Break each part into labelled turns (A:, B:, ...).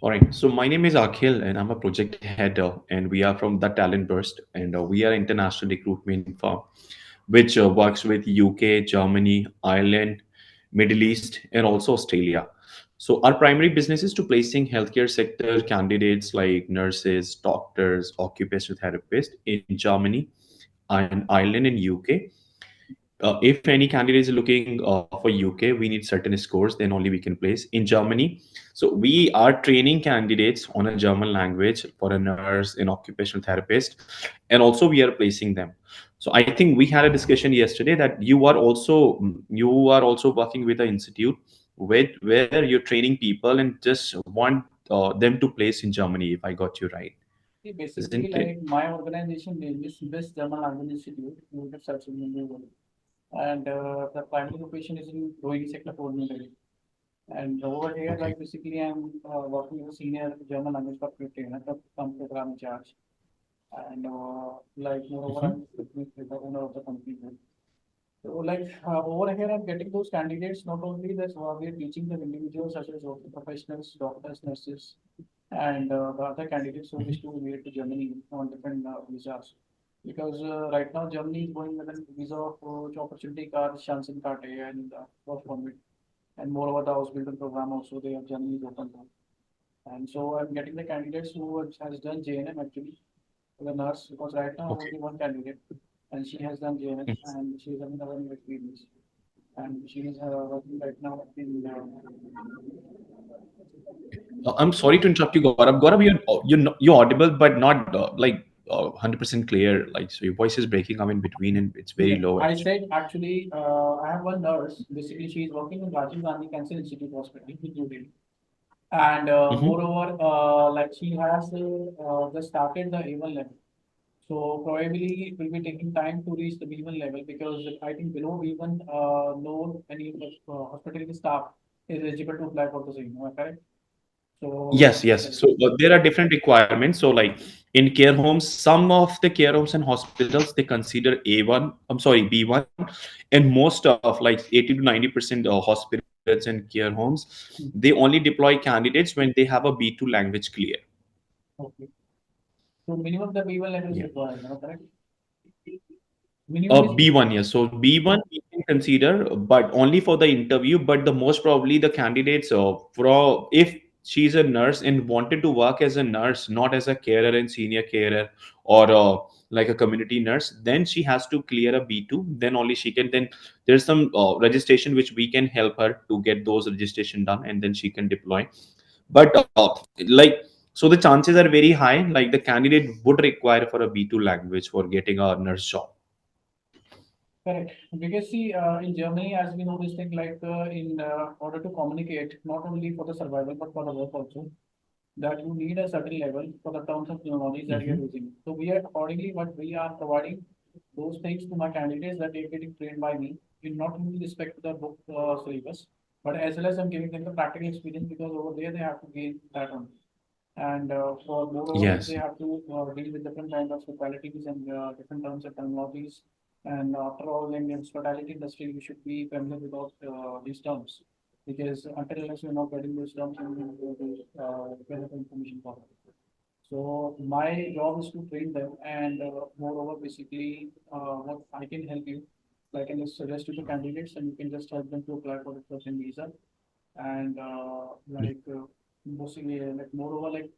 A: All right. So my name is Akhil, and I'm a project head, and we are from the Talent Burst, and we are an international recruitment firm, which works with UK, Germany, Ireland, Middle East, and also Australia. So our primary business is to placing healthcare sector candidates like nurses, doctors, occupational therapists in Germany and Ireland and UK. If any candidate is looking for UK, we need certain scores, then only we can place in Germany. So we are training candidates on a German language for a nurse, an occupational therapist, and also we are placing them. So I think we had a discussion yesterday that you are also working with an institute where you're training people and just want them to place in Germany. If I got you right,
B: See, basically,
A: isn't it?
B: like my organization name is Best German Language Institute. You can search in Google. And the primary location is in Rohini sector 4 New Delhi. And over here,
A: Okay.
B: like basically, I'm working as a senior German language trainer, some program in charge. And like moreover,
A: Mhm.
B: I'm the owner of the company. So like over here, I'm getting those candidates. Not only that, we're teaching them individuals such as working professionals, doctors, nurses, and the other candidates who wish
A: Mhm.
B: to immigrate to Germany on different visas. Because right now Germany is going with a visa of opportunity card, Chancen card, and work permit, and moreover the house builder program also they have Germany is open to. And so I'm getting the candidates who has done JNM actually, the nurse, because right now
A: Okay.
B: only one candidate, and she has done JNM and she is having a new experience, and she is working right now in.
A: I'm sorry to interrupt you, Gaurav. Gaurav, you're audible, but not like 100% clear. Like, so your voice is breaking up in between, and it's very
B: Yeah,
A: low
B: I
A: actually.
B: said actually, I have one nurse. Basically, she is working in Rajiv Gandhi Cancer Institute Hospital in New Delhi. And
A: Hmm.
B: moreover, like she has just started the A1 level. So probably it will be taking time to reach the B1 level because I think below B1, no any of the hospitality staff is eligible to apply for the same. Am I correct? So
A: Yes, yes. So there are different requirements. So, like in care homes, some of the care homes and hospitals they consider A1. I'm sorry, B1, and most of like 80 to 90% of hospitals and care homes they only deploy candidates when they have a B2 language clear.
B: okay. So minimum the B1 level is
A: Yeah.
B: required. Am I correct? Minimum is
A: B1, yes. So B1 we can consider, but only for the interview. But the most probably the candidates for if she's a nurse and wanted to work as a nurse, not as a carer and senior carer or like a community nurse, then she has to clear a B2. Then only she can. Then there's some registration which we can help her to get those registration done, and then she can deploy. But like so, the chances are very high. Like the candidate would require for a B2 language for getting a nurse job.
B: correct. Because see, in Germany, as we know this thing, like in order to communicate, not only for the survival but for the work also, that you need a certain level for the terms of technologies that you're
A: Mhm.
B: using. So we are accordingly what we are providing those things to my candidates that they're getting trained by me in not only respect to the book syllabus, but as well as I'm giving them the practical experience because over there they have to gain that on. And for moreover, if they
A: Yes.
B: have to deal with different kind of localities and different terms of terminologies, and after all, in the hospitality industry, we should be familiar with all these terms because until unless you're not getting those terms, you will be get the information for it. So my job is to train them, and moreover, basically, what I can help you, like I can just suggest you the candidates, and you can just help them to apply for the person visa, and mostly like moreover, like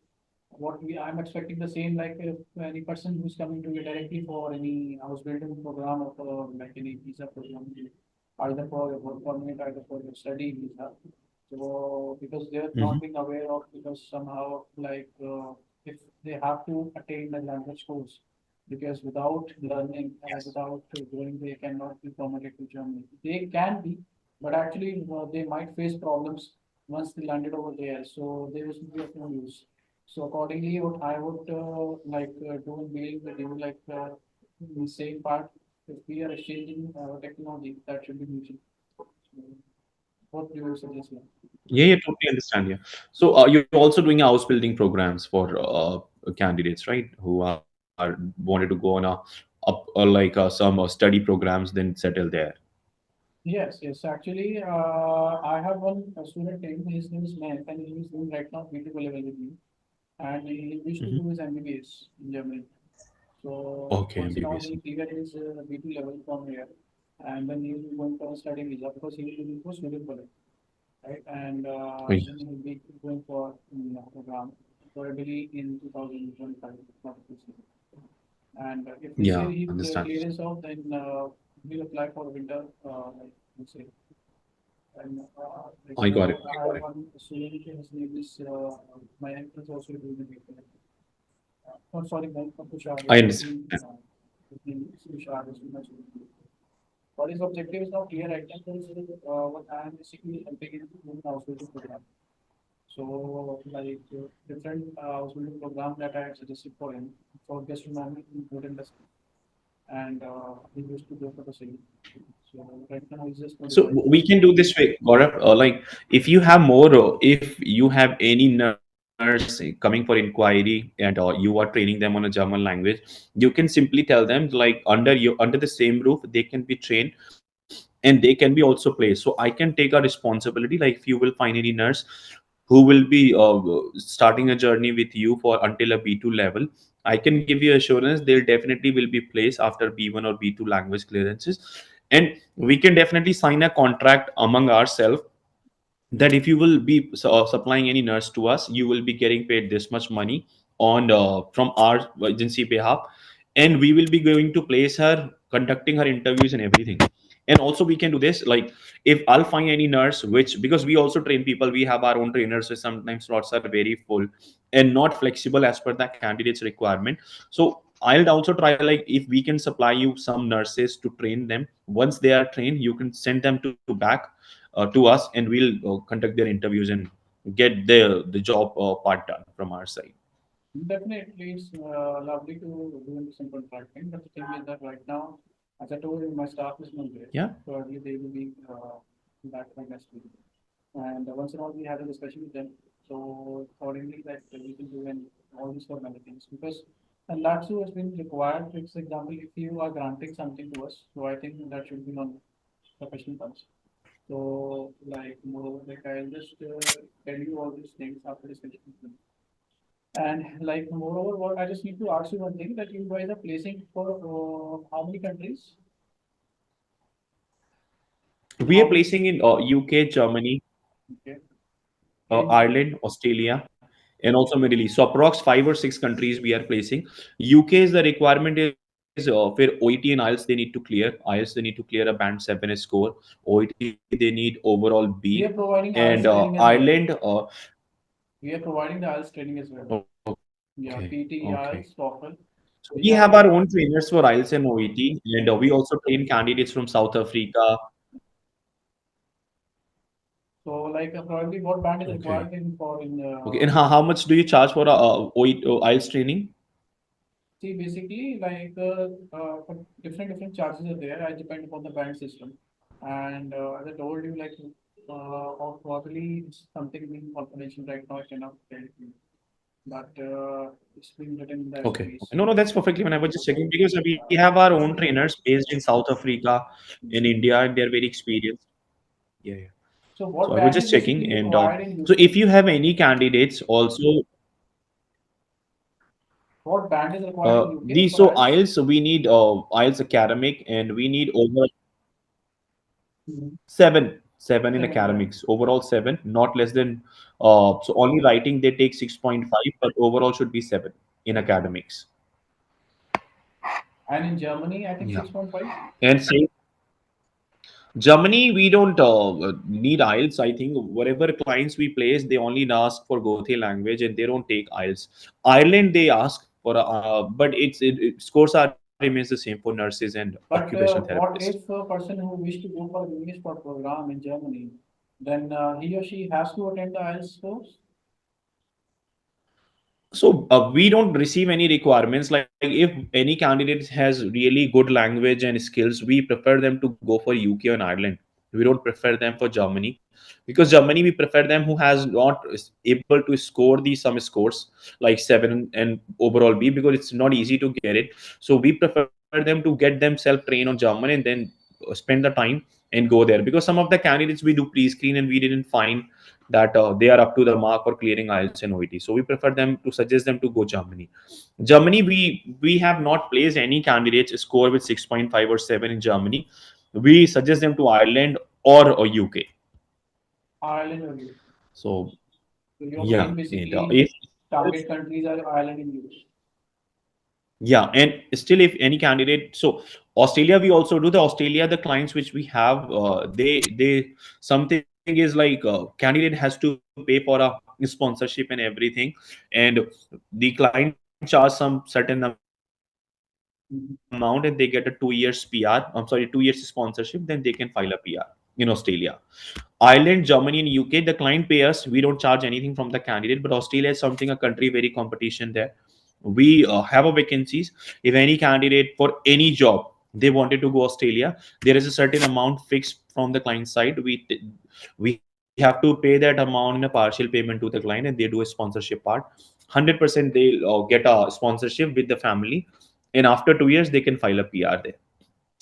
B: what we I'm expecting the same like if any person who's coming to you directly for any house building program or for like any visa program, either for your work permit, either for your study visa. So because they're
A: Mhm.
B: not being aware of because somehow like if they have to attain the language course because without learning
A: Yes.
B: without going they cannot be permitted to Germany. They can be, but actually they might face problems once they landed over there. So there is be of no use. So accordingly, what I would do in dealing with you, like in the same part, if we are exchanging technology, that should be mutual. So what do you suggest? Here?
A: Yeah, yeah, totally understand. Yeah. So you're also doing house building programs for candidates, right? Who are wanted to go on a up or like some study programs, then settle there.
B: Yes, yes. Actually, I have one student name. His name is Mayank, and he is doing right now B2 level with me. And he wished to do his MBBS in Germany. So
A: Okay,
B: once in all,
A: MBBS.
B: he cleared his B2 level from here, and then he will be going for a study visa because he will be looking for student college, right? And then he will be going for program probably in 2025, not this year. And if this
A: Yeah,
B: year he
A: understand.
B: clears out, then we'll apply for winter, like let's say. And
A: I got it.
B: I
A: I got
B: have
A: it.
B: one student, his name is my uncle is also doing the paper. Oh, sorry, man, from Tushar,
A: I
B: he,
A: understand.
B: his name is Tushar, is my student. What his objective is not clear right now, so what I am basically helping him to do an outsourcing program. So, like different outsourcing program that I have suggested for him for gastronomy in food industry, and he used to go for the same. So right now he's just
A: So
B: 25
A: we
B: years.
A: can do this way, Gaurav. Like, if you have more, if you have any nurse coming for inquiry and you are training them on a German language, you can simply tell them like under the same roof they can be trained and they can be also placed. So I can take a responsibility. Like, if you will find any nurse who will be starting a journey with you for until a B2 level, I can give you assurance they'll definitely will be placed after B1 or B2 language clearances. And we can definitely sign a contract among ourselves that if you will be supplying any nurse to us, you will be getting paid this much money on from our agency behalf, and we will be going to place her, conducting her interviews and everything. And also we can do this, like, if I'll find any nurse, which, because we also train people, we have our own trainers, so sometimes slots are very full and not flexible as per the candidate's requirement. So I'll also try, like, if we can supply you some nurses to train them. Once they are trained, you can send them to back to us, and we'll conduct their interviews and get the job part done from our side.
B: Definitely, it's lovely to do in some contracting, but the thing is that right now, as I told you, my staff is not there.
A: Yeah.
B: So early they will be back by next week. And once in a while, we have a discussion with them. So accordingly, that we can do and all these formalities because and that's who has been required. For example, if you are granting something to us, so I think that should be on professional terms. So like moreover, like I'll just tell you all these things after discussion with them. And like moreover, what I just need to ask you one thing that you guys are placing for how many countries? In
A: We
B: how
A: are
B: many?
A: placing in UK, Germany,
B: Okay. In
A: Ireland, Australia, and also Middle East. So approx 5 or 6 countries we are placing. UK is, the requirement is for OET and IELTS they need to clear. IELTS they need to clear a band 7 score. OET they need overall B.
B: we are
A: And
B: providing IELTS training
A: Ireland,
B: as well. We are providing the IELTS training as well.
A: okay,
B: Yeah, PT,
A: okay.
B: IELTS, TOEFL.
A: So we
B: We
A: have
B: have
A: our
B: both.
A: own trainers for IELTS and OET, and we also train candidates from South Africa.
B: So like probably what band is
A: Okay.
B: required in for in
A: Okay. And how much do you charge for OET, IELTS training?
B: see basically like for different charges are there. I depend upon the band system. And as I told you, like of probably it's something being confidential right now. I cannot tell you, but it's been written in the
A: Okay.
B: SOPs.
A: Okay. No, no, that's perfectly fine. I was just checking because we have our own trainers based in South Africa, in India, and they're very experienced. Yeah, yeah.
B: So
A: So I
B: what
A: was
B: band
A: just
B: is
A: checking,
B: basically
A: and
B: required in
A: so
B: UK?
A: if you have any candidates also,
B: What band is required in UK
A: these
B: for
A: so
B: IELTS?
A: IELTS we need IELTS academic, and we need over
B: Mhm.
A: seven in
B: 7, yeah.
A: academics, overall seven, not less than so only writing they take 6.5, but overall should be seven in academics.
B: And in Germany, I think
A: Yeah.
B: 6.5.
A: And same Germany, we don't need IELTS. I think whatever clients we place, they only ask for Gothe language and they don't take IELTS. Ireland, they ask for, but scores are remains the same for nurses and
B: But
A: occupational therapists.
B: what if a person who wish to go for English for program in Germany, then he or she has to attend the IELTS course?
A: So we don't receive any requirements. Like, if any candidate has really good language and skills, we prefer them to go for UK and Ireland. We don't prefer them for Germany, because Germany we prefer them who has not able to score the some scores like 7 and overall B, because it's not easy to get it. So we prefer them to get themselves trained on German, and then spend the time and go there, because some of the candidates we do pre-screen and we didn't find that they are up to the mark for clearing IELTS and OET. So we prefer them to suggest them to go Germany. Germany, we have not placed any candidates score with 6.5 or 7 in Germany. We suggest them to Ireland or UK.
B: Ireland or UK.
A: So
B: So your
A: yeah,
B: main
A: and
B: basically
A: if
B: target countries are Ireland and UK.
A: yeah, and still if any candidate, so Australia we also do. The Australia, the clients which we have, they something is like candidate has to pay for a sponsorship and everything, and the client charge some certain amount and they get a 2 years PR. I'm sorry, 2 years sponsorship. Then they can file a PR in Australia. Ireland, Germany, and UK, the client pay us. We don't charge anything from the candidate, but Australia is something a country very competition there. We have a vacancies. If any candidate for any job they wanted to go Australia, there is a certain amount fixed from the client side. We have to pay that amount in a partial payment to the client, and they do a sponsorship part. 100% they'll get a sponsorship with the family, and after 2 years they can file a PR there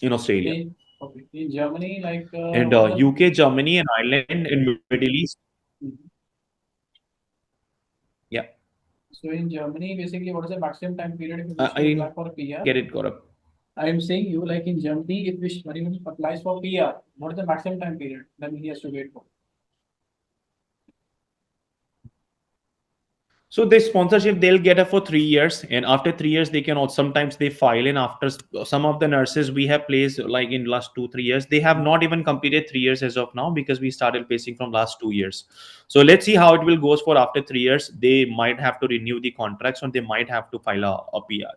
A: in Australia.
B: Okay. In Germany, like
A: And
B: what is the
A: UK, Germany, and Ireland and Middle East.
B: Mhm.
A: Yeah,
B: So in Germany, basically, what is the maximum time period if you
A: I
B: wish to
A: didn't
B: apply for a
A: get
B: PR?
A: it, Gaurav.
B: I am saying you like in Germany, if wish anyone applies for PR, what is the maximum time period then he has to wait for?
A: So this sponsorship they'll get it for 3 years, and after 3 years they can also sometimes they file in after some of the nurses we have placed like in last 2 3 years they have not even completed 3 years as of now, because we started placing from last 2 years. So let's see how it will goes for after 3 years. They might have to renew the contracts or they might have to file a PR.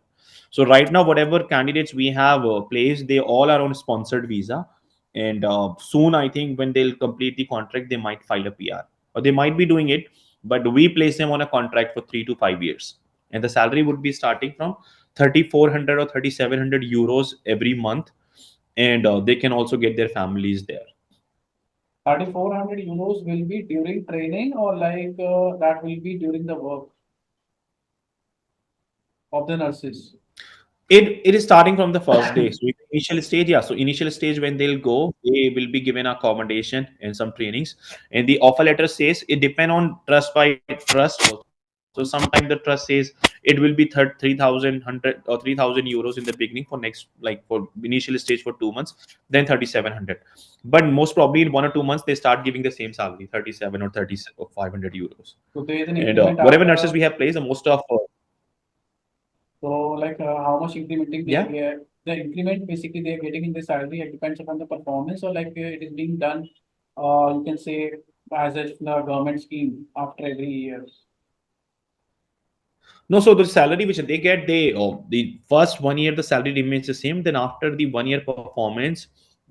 A: So right now whatever candidates we have placed, they all are on sponsored visa, and soon I think when they'll complete the contract they might file a PR, or they might be doing it, but we place them on a contract for 3 to 5 years, and the salary would be starting from 3,400 or 3,700 euros every month, and they can also get their families there.
B: 3,400 euros will be during training or like that will be during the work of the nurses.
A: It is starting from the first day. So in the initial stage, yeah. So initial stage when they'll go, they will be given accommodation and some trainings. And the offer letter says it depend on trust by trust also. So sometimes the trust says it will be 3,000 or 3,000 euros in the beginning for next like for initial stage for 2 months, then 3,700. But most probably in 1 or 2 months they start giving the same salary, 37 or 30 or 500 euros.
B: So there is an
A: And
B: increment
A: whatever nurses
B: after.
A: we have placed, the most of
B: So like how much incrementing they
A: yeah.
B: get, the increment basically they are getting in the salary, it depends upon the performance or like it is being done, you can say as a the government scheme after every year.
A: No, so the salary which they get, they the first 1 year the salary remains the same. Then after the 1 year performance,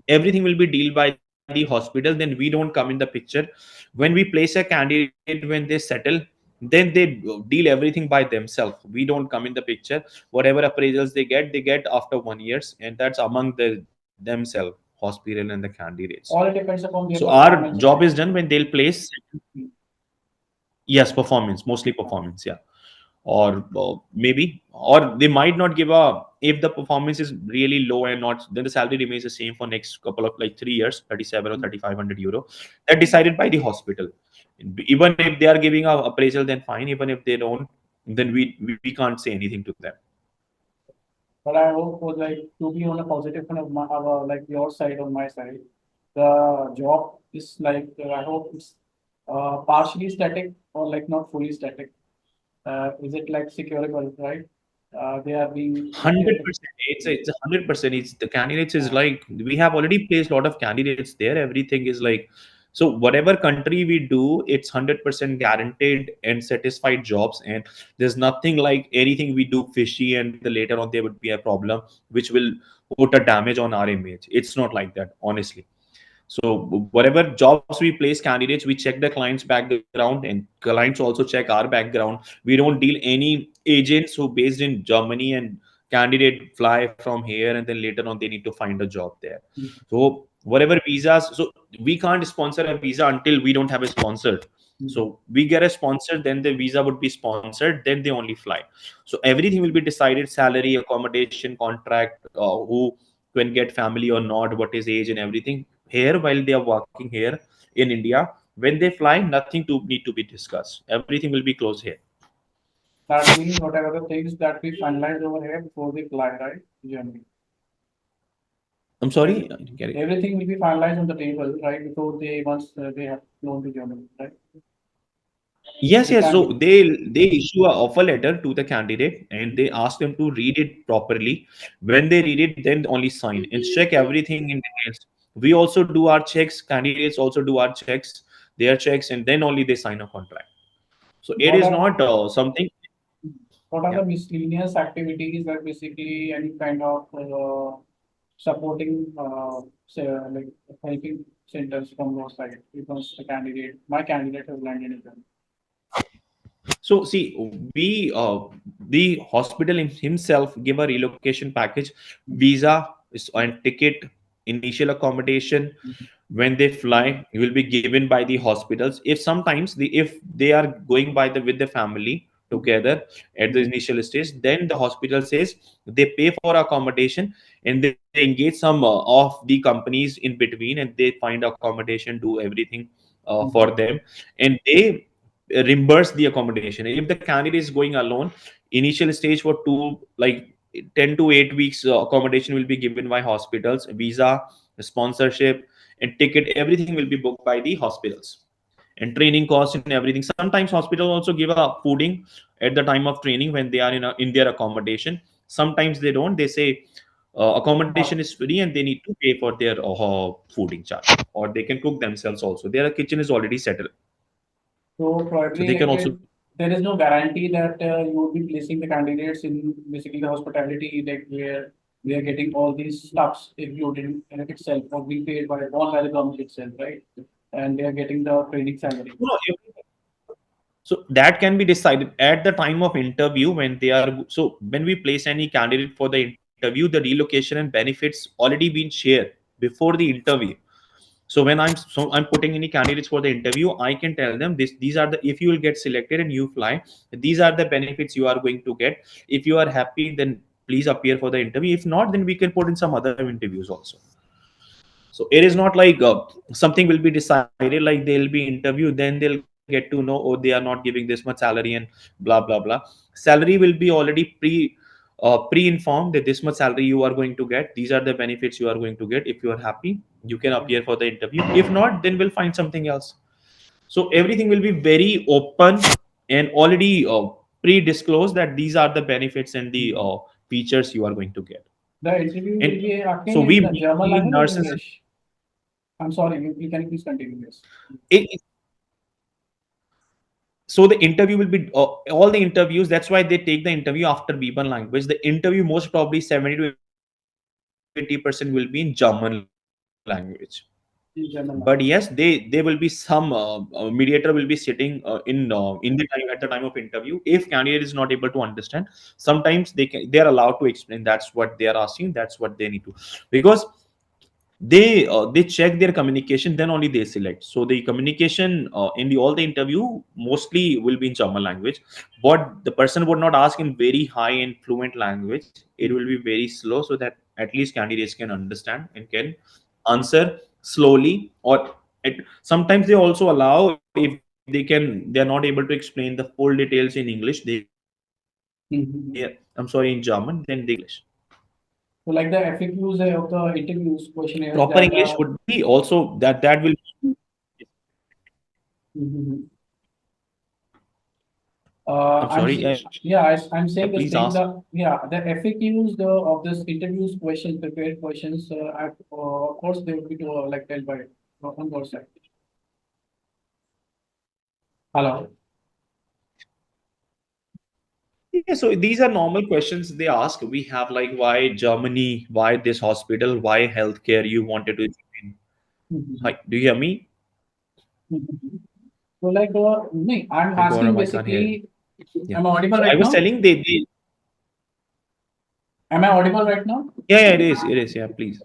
A: everything will be dealt by the hospital. Then we don't come in the picture. When we place a candidate, when they settle, then they deal everything by themselves. We don't come in the picture. Whatever appraisals they get after 1 years, and that's among the themselves, hospital and the candidates.
B: All it depends
A: So
B: upon their
A: our job
B: performance,
A: is
B: right?
A: done when they'll place. Yes, performance, mostly performance. Yeah, or maybe, or they might not give a, if the performance is really low and not, then the salary remains the same for next couple of like 3 years, 37 or 3,500 euro. That decided by the hospital. Even if they are giving a appraisal, then fine. Even if they don't, then we can't say anything to them.
B: But I hope for like to be on a positive kind of like your side on my side, the job is like I hope it's partially static or like not fully static. Is it like securable, right? They are being
A: Hundred percent. It's 100%. It's the candidates is
B: uh,
A: like we have already placed a lot of candidates there. Everything is like, so whatever country we do, it's 100% guaranteed and satisfied jobs. And there's nothing like anything we do fishy and the later on there would be a problem which will put a damage on our image. It's not like that, honestly. So whatever jobs we place candidates, we check the client's background and clients also check our background. We don't deal any agents who based in Germany and candidate fly from here and then later on they need to find a job there. So whatever visas, so we can't sponsor a visa until we don't have a sponsored. So we get a sponsor, then the visa would be sponsored, then they only fly. So everything will be decided: salary, accommodation, contract, who can get family or not, what is age and everything. Here, while they are working here in India, when they fly, nothing to need to be discussed. Everything will be closed here.
B: That means whatever the things that we finalize over here before we fly, right? Germany.
A: I'm sorry,
B: Every,
A: I didn't get it.
B: everything will be finalized on the table, right? Before they once they have flown to Germany, right?
A: Yes,
B: The
A: yes. So
B: candidate.
A: they issue a offer letter to the candidate and they ask them to read it properly. When they read it, then only sign and check everything in details. We also do our checks. Candidates also do our checks, their checks, and then only they sign a contract. So it
B: What
A: is
B: are
A: not something.
B: what are
A: Yeah.
B: the miscellaneous activities that basically any kind of supporting say, like helping centers from your side because the candidate my candidate has landed in them.
A: So see, we the hospital himself give a relocation package, visa and ticket, initial accommodation. When they fly, it will be given by the hospitals. If sometimes if they are going by the with the family together at the initial stage, then the hospital says they pay for accommodation and they engage some of the companies in between and they find accommodation, do everything for them, and they reimburse the accommodation. If the candidate is going alone, initial stage for two like 10 to 8 weeks accommodation will be given by hospitals, visa, sponsorship, and ticket, everything will be booked by the hospitals, and training costs and everything. Sometimes hospitals also give a fooding at the time of training when they are in their accommodation. Sometimes they don't, they say accommodation is free and they need to pay for their fooding charge, or they can cook themselves also, their kitchen is already settled,
B: So
A: so
B: probably
A: they can
B: like
A: also.
B: there is no guarantee that you would be placing the candidates in basically the hospitality like where we are getting all these stuffs included in it itself or being paid by all by the government itself, right? And they are getting the training salary.
A: No, so that can be decided at the time of interview when they are. So when we place any candidate for the interview, the relocation and benefits already been shared before the interview. So when I'm putting any candidates for the interview, I can tell them this, these are the, if you will get selected and you fly, these are the benefits you are going to get. If you are happy, then please appear for the interview. If not, then we can put in some other interviews also. So it is not like something will be decided like they'll be interviewed, then they'll get to know, oh, they are not giving this much salary and blah blah blah. Salary will be already pre-informed that this much salary you are going to get. These are the benefits you are going to get. If you are happy, you can appear for the interview. If not, then we'll find something else. So everything will be very open and already pre-disclosed that these are the benefits and the features you are going to get.
B: The interview will
A: And
B: be
A: so
B: happening
A: we
B: in German
A: basically
B: language or
A: nurses.
B: English? I'm sorry, you can please continue this.
A: It, so the interview will be all the interviews. That's why they take the interview after B1 language. The interview most probably 70 to 80% will be in German language. But yes,
B: In German
A: they
B: language.
A: will be some mediator will be sitting in the time at the time of interview. If candidate is not able to understand, sometimes they are allowed to explain. That's what they are asking. That's what they need to, because they check their communication, then only they select. So the communication in the all the interview mostly will be in German language, but the person would not ask in very high and fluent language. It will be very slow so that at least candidates can understand and can answer slowly. Or sometimes they also allow, if they are not able to explain the full details in English, they I'm sorry, in
B: Mhm.
A: German, then they can explain in English.
B: So like the FAQs of the interviews questionnaires
A: Proper
B: that
A: English would be also that will.
B: Mhm.
A: I'm sorry.
B: Yeah, I'm
A: Yeah,
B: saying the
A: please
B: same.
A: ask.
B: The FAQs of this interviews questions, prepared questions. Of course, they will be to, like tell by on your side. Hello.
A: Yeah, so these are normal questions they ask. We have like, why Germany, why this hospital, why healthcare you wanted to join.
B: Mhm.
A: Hi, do you hear me?
B: Mhm. So like, no, I'm
A: Hi,
B: asking
A: Gaurav, I can't hear you.
B: basically,
A: Yeah.
B: am I audible
A: So I
B: right
A: was
B: now?
A: telling
B: Am I audible right now?
A: yeah, yeah, it is, it is. Yeah, please.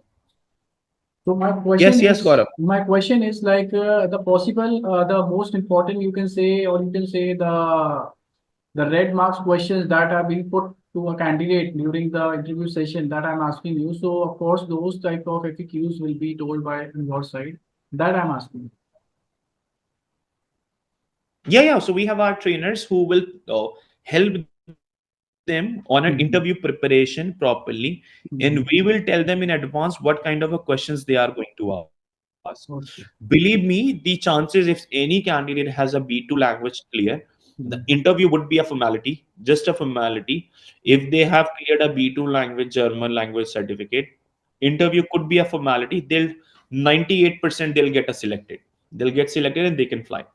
B: So
A: Yes, yes, Gaurav.
B: my question is like the possible, the most important you can say, or you can say the red marks questions that are being put to a candidate during the interview session, that I'm asking you. So of course those type of FAQs will be told by your side. That I'm asking.
A: Yeah, yeah. So we have our trainers who will help them on an interview preparation
B: Mhm.
A: properly, and we will tell them in
B: Mhm.
A: advance what kind of a questions they are going to ask. Believe me, the
B: Okay.
A: chances if any candidate has a B2 language clear, the interview would be a
B: Mhm.
A: formality, just a formality. If they have cleared a B2 language German language certificate, interview could be a formality. They'll 98% they'll get us selected. They'll get selected and they can fly.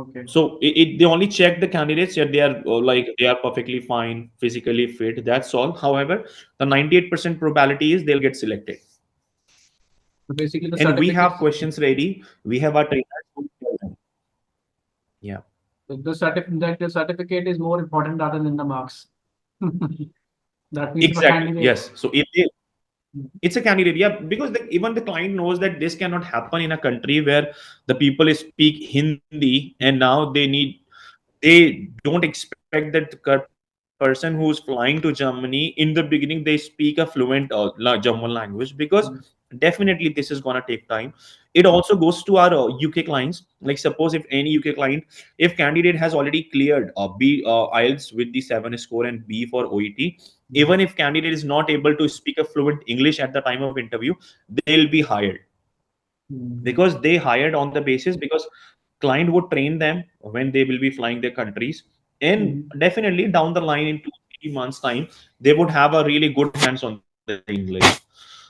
B: Okay.
A: So they only check the candidates that they are like they are perfectly fine, physically fit. That's all. However, the 98% probability is they'll get selected.
B: So basically the
A: And we have
B: certificates,
A: questions ready. We have our trainers who tell them. Yeah,
B: that the certificate is more important rather than the marks. That means if a
A: exactly.
B: candidate.
A: Yes. So if they, it's a candidate, yeah, because even the client knows that this cannot happen in a country where the people speak Hindi and now they don't expect that the person who's flying to Germany in the beginning they speak a fluent German language, because definitely this is gonna take time. It also goes to our UK clients. Like suppose if any UK client, if candidate has already cleared B IELTS with the 7 score and B for OET, even if candidate is not able to speak a fluent English at the time of interview, they'll be hired,
B: Mhm.
A: because they hired on the basis because client would train them when they will be flying their countries, and
B: Mhm.
A: definitely down the line in 2 3 months time they would have a really good hands on the English.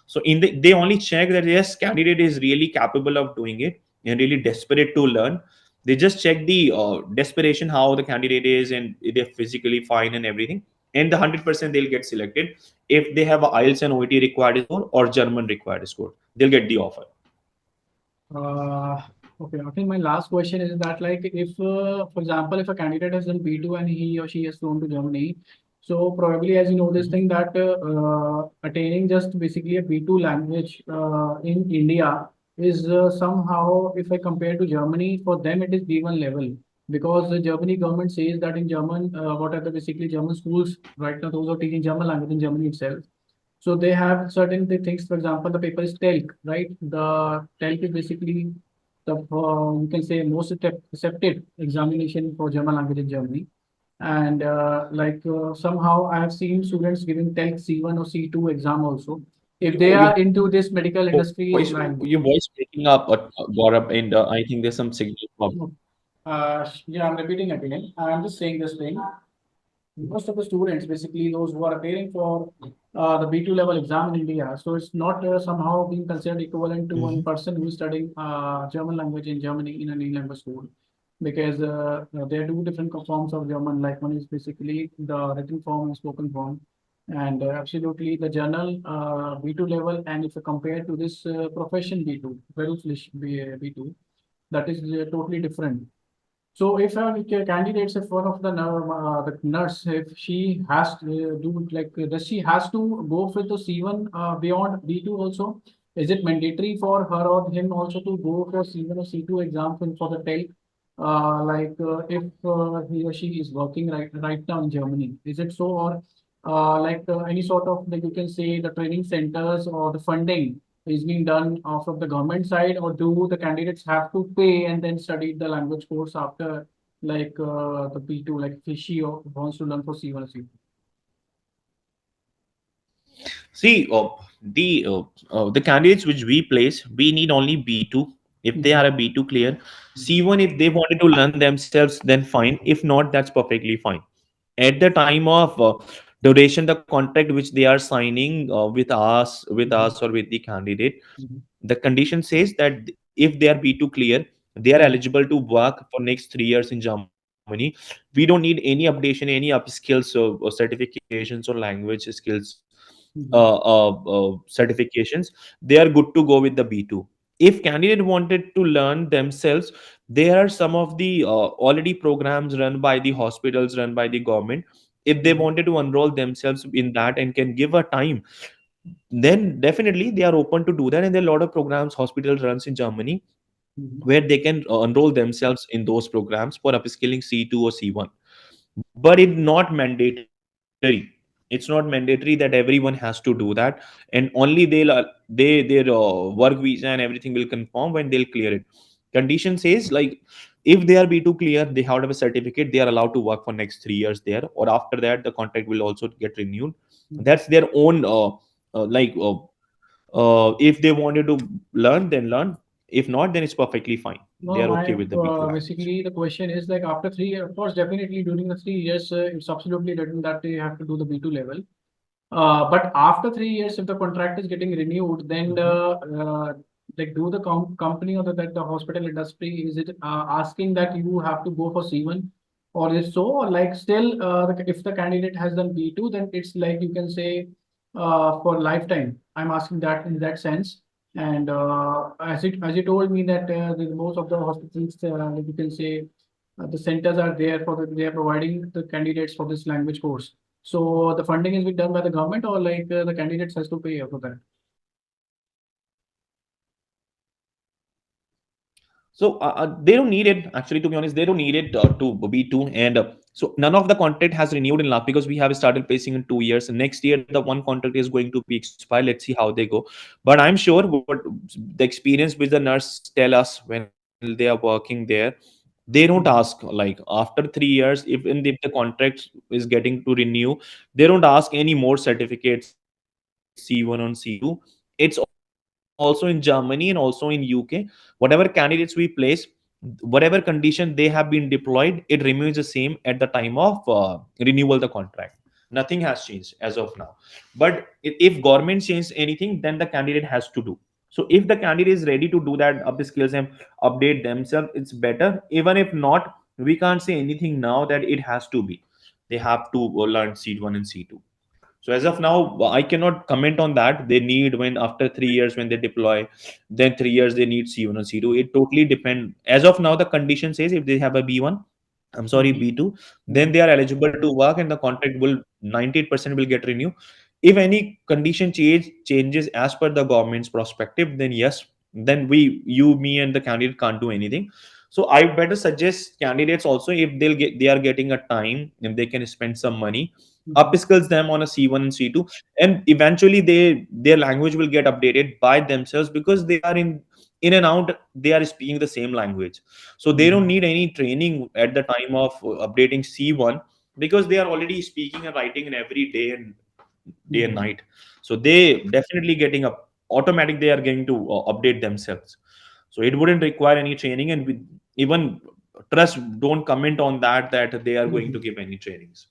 A: So they only check that yes, candidate is really capable of doing it and really desperate to learn. They just check the desperation, how the candidate is, and if they're physically fine and everything, and the 100% they'll get selected. If they have a IELTS and OET required score or German required score, they'll get the offer.
B: Uh, okay, I think my last question is that like if, for example, if a candidate has done B2 and he or she has flown to Germany, so probably as you know this thing that attaining just basically a B2 language in India is somehow, if I compare to Germany, for them it is B1 level, because the Germany government says that in German, what are the basically German schools right now, those are teaching German language in Germany itself. So they have certain things. For example, the paper is TELC, right? The TELC is basically the you can say most accepted examination for German language in Germany. And somehow I have seen students giving TELC C1 or C2 exam also, if they
A: Your
B: are into this medical industry
A: voice
B: line.
A: your voice breaking up, Gaurav, and I think there's some signal problem.
B: Yeah, I'm repeating again. I'm just saying this thing. Most of the students, basically those who are appearing for the B2 level exam in India, so it's not somehow being considered equivalent to one
A: Mhm.
B: person who is studying German language in Germany in an E language school, because there are two different forms of German. Like one is basically the written form and spoken form, and absolutely the general B2 level. And if you compare to this profession B2, Beruflich B2, that is totally different. So if a candidate, if one of the nurse, if she has to do like, does she has to go for the C1 beyond B2 also? Is it mandatory for her or him also to go for C1 or C2 exam for the TELC? If he or she is working right now in Germany, is it so? Or any sort of, like you can say, the training centers or the funding is being done from the government side, or do the candidates have to pay and then study the language course after the P2, like if she wants to learn for C1 or C2?
A: See, the candidates which we place, we need only B2 if they
B: Mhm.
A: are a B2 clear. C1 if they wanted to learn themselves, then fine. If not, that's perfectly fine. At the time of duration, the contract which they are signing with us
B: Mhm.
A: or with the candidate,
B: Mhm.
A: the condition says that if they are B2 clear, they are
B: Mhm.
A: eligible to work for next 3 years in Germany. We don't need any updation, any upskills or certifications or language skills
B: Mhm.
A: certifications. They are good to go with the B2. If candidate wanted to learn themselves, there are some of the already programs run by the hospitals, run by the government. If they
B: Mhm.
A: wanted to enroll themselves in that and can give a time, then definitely they are open to do that. And there are a lot of programs hospital runs in Germany
B: Mhm.
A: where they can enroll themselves in those programs for upskilling C2 or C1. But it's not mandatory. It's not mandatory that everyone has to do that, and only they their work visa and everything will confirm when they'll clear it. Condition says like if they are B2 clear, they have a certificate, they are allowed to work for next 3 years there, or after that the contract will also get renewed. That's their own if they wanted to learn, then learn. If not, then it's perfectly fine.
B: No,
A: They are
B: my
A: okay with the B2 language.
B: basically the question is like after 3 years, of course, definitely during the 3 years, it's absolutely written that they have to do the B2 level. But after 3 years, if the contract is getting renewed, then like do the company or that the hospital industry is it asking that you have to go for C1, or is so or like still if the candidate has done B2, then it's like you can say for lifetime. I'm asking that in that sense. And as you told me that most of the hospitals, like you can say, the centers are there for they are providing the candidates for this language course. So the funding is being done by the government or like the candidates has to pay for that.
A: So they don't need it actually. To be honest, they don't need it to B2, and so none of the contract has renewed in last because we have started placing in 2 years. And next year, the one contract is going to be expired. Let's see how they go. But I'm sure what the experience which the nurse tell us when they are working there, they don't ask
B: Mhm.
A: like after 3 years if the contract is getting to renew, they don't ask any more certificates C1 on C2. It's also in Germany and also in UK. Whatever candidates we place, whatever condition they have been deployed, it remains the same at the time of renewal the contract. Nothing has changed as of now. But if government changes anything, then the candidate has to do. So if the candidate is ready to do that, up the skills and update themselves, it's better. Even if not, we can't say anything now that it has to be. They have to learn C1 and C2. So as of now, I cannot comment on that. They need when after 3 years when they deploy, then 3 years they need C1 or C2. It totally depend. As of now, the condition says if they have a B1, I'm sorry,
B: Mhm.
A: B2, then
B: Mhm.
A: they are eligible to work and the contract will 98% will get renewed. If any condition changes as per the government's perspective, then yes, then you, me, and the candidate can't do anything. So I better suggest candidates also if they are getting a time and they can spend some money,
B: Mhm.
A: upskills them on a C1 and C2, and eventually their language will get updated by themselves because they are in and out, they are speaking the same language. So they don't
B: Mhm.
A: need any training at the time of updating C1 because they are already speaking and writing in every day and
B: Mhm.
A: night. So they definitely getting up automatic, they are going to update themselves. So it wouldn't require any training, and even trust don't comment on that they are going to
B: Mhm.
A: give any trainings.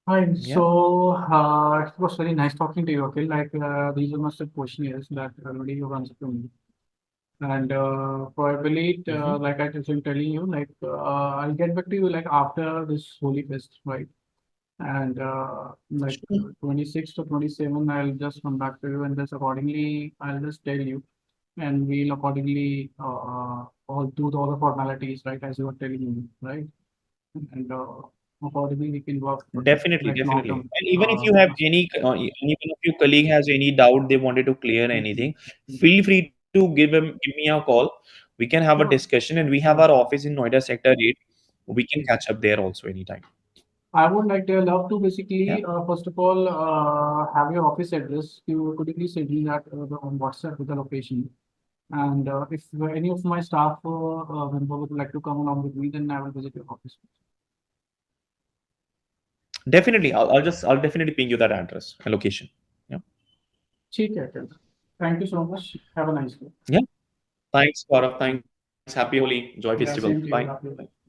B: Hi.
A: Yeah.
B: So it was very nice talking to you. Okay, like these are most of the questions that already you answered to me. And probably,
A: Hmm.
B: like I was telling you, like I'll get back to you like after this Holy Fest, right? And like
A: Sure.
B: 26 to 27, I'll just come back to you and just accordingly, I'll just tell you, and we'll accordingly all do all the formalities, right, as you were telling me, right? And accordingly, we can work
A: Definitely,
B: like long
A: definitely.
B: term.
A: And even if you have any, any one of your colleague has any doubt, they wanted to clear
B: Mhm.
A: anything,
B: Mhm.
A: feel free to give me a call. We can have a
B: Sure,
A: discussion, and we have our
B: sure,
A: office
B: sure.
A: in Noida Sector 8. We can
B: Mhm.
A: catch up there also anytime.
B: I would like to love to
A: Yeah,
B: basically, first of all, have your office address. Could you please send me that on WhatsApp with the location? And if any of my staff member would like to come along with me, then I will visit your office.
A: definitely. I'll definitely ping you that address and location. Yeah,
B: ठीक है फिर. Thank you so much. Have a nice day.
A: yeah. Thanks, Gaurav. Thanks. Happy Holi. Enjoy festival.
B: Yeah,
A: Bye.
B: same to you.
A: Bye.
B: Happy